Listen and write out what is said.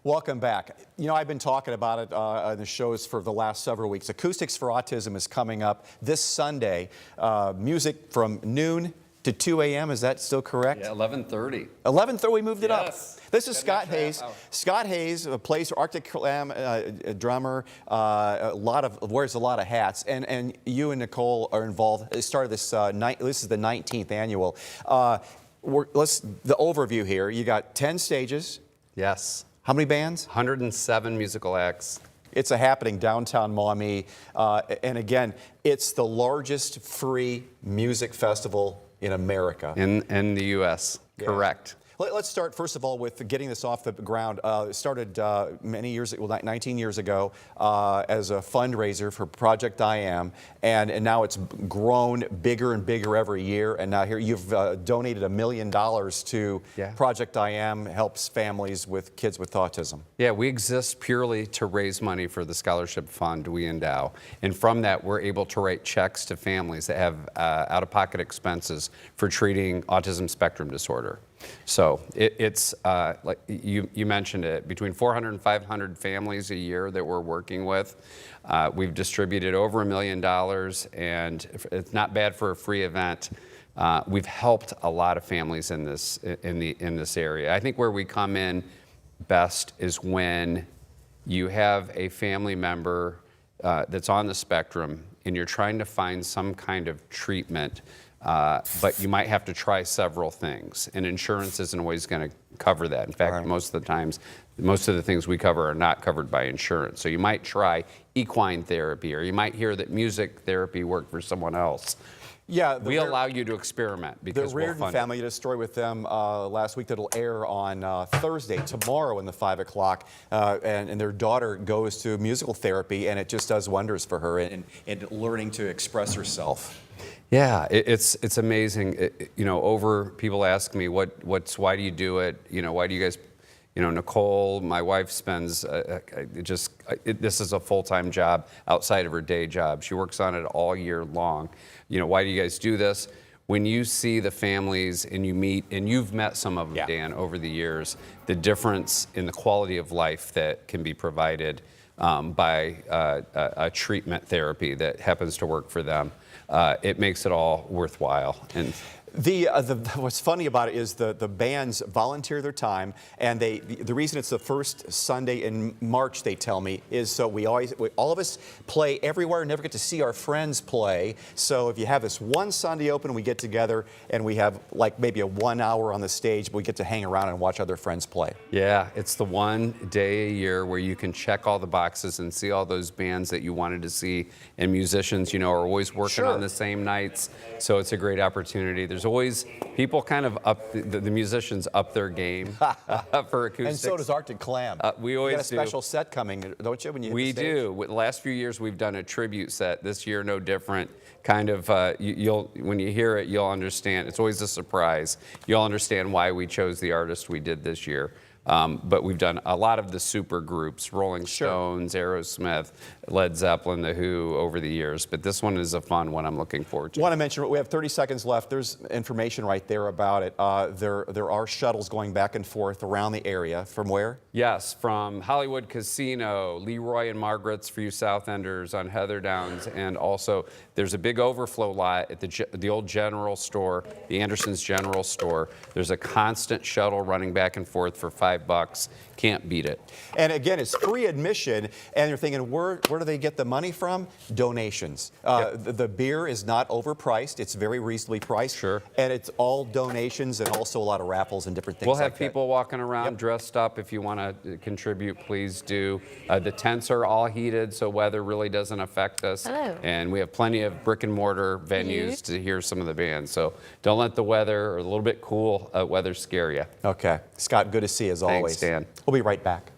Welcome back. You know, I've been talking about it on the shows for the last several weeks. Acoustics for Autism is coming up this Sunday. Music from noon to 2 a.m. Is that still correct? Yeah, 11:30. 11:30, we moved it up. Yes. This is Scott Hayes. Scott Hayes plays Arctic Clam, a drummer, wears a lot of hats, and you and Nicole are involved. They started this, this is the 19th annual. The overview here, you got 10 stages. Yes. How many bands? 107 musical acts. It's a happening downtown Maumee, and again, it's the largest free music festival in America. In the U.S., yeah. Correct. Let's start, first of all, with getting this off the ground. It started many years, well, 19 years ago, as a fundraiser for Project I Am, and now it's grown bigger and bigger every year. And now here you've donated $1 million to Project I Am, helps families with kids with autism. Yeah, we exist purely to raise money for the scholarship fund we endow. And from that, we're able to write checks to families that have out-of-pocket expenses for treating autism spectrum disorder. So it's like you mentioned it, between 400 and 500 families a year that we're working with. We've distributed over $1 million, and it's not bad for a free event. We've helped a lot of families in this area. I think where we come in best is when you have a family member that's on the spectrum and you're trying to find some kind of treatment. But you might have to try several things, and insurance isn't always going to cover that. In fact, most of the times, most of the things we cover are not covered by insurance. So you might try equine therapy, or you might hear that music therapy worked for someone else. Yeah, we allow you to experiment because the Reardon family, you did a story with them last week that'll air on Thursday, tomorrow in the 5 o'clock, and their daughter goes to musical therapy, and it just does wonders for her in learning to express herself. Yeah, it's amazing. You know, people ask me why do you do it? You know, why do you guys? You know, Nicole, my wife, spends this is a full-time job outside of her day job. She works on it all year long. You know, why do you guys do this? When you see the families and you meet, and you've met some of them, Dan, over the years, the difference in the quality of life that can be provided by a treatment therapy that happens to work for them, it makes it all worthwhile. And what's funny about it is the bands volunteer their time, and the reason it's the first Sunday in March, they tell me, is so all of us play everywhere, never get to see our friends play. So if you have this one Sunday open, we get together and we have like maybe a 1 hour on the stage, but we get to hang around and watch other friends play. Yeah, it's the one day a year where you can check all the boxes and see all those bands that you wanted to see, and musicians, you know, are always working on the same nights. So it's a great opportunity. There's always people kind of up, the musicians up their game for acoustics. And so does Arctic Clam. We always do. You got a special set coming, don't you? When you we do. The last few years we've done a tribute set. This year, no different. Kind of, when you hear it, you'll understand. It's always a surprise. You'll understand why we chose the artist we did this year. But we've done a lot of the super groups, Rolling Stones, Aerosmith, Led Zeppelin, The Who, over the years. But this one is a fun one I'm looking forward to. I want to mention, we have 30 seconds left. There's information right there about it. There are shuttles going back and forth around the area. From where? Yes, from Hollywood Casino, Leroy and Margaret's for you South Enders on Heather Downs, and also there's a big overflow lot at the old general store, the Anderson's General Store. There's a constant shuttle running back and forth for $5. Can't beat it. And again, it's free admission, and you're thinking, where do they get the money from? Donations. The beer is not overpriced. It's very reasonably priced. Sure. And it's all donations and also a lot of raffles and different things We'll have people walking around dressed up. If you want to contribute, please do. The tents are all heated, so weather really doesn't affect us. Hello. And we have plenty of brick and mortar venues to hear some of the bands. So don't let the weather or a little bit cool weather scare you. Okay. Scott, good to see you as always. Thanks, Dan. We'll be right back.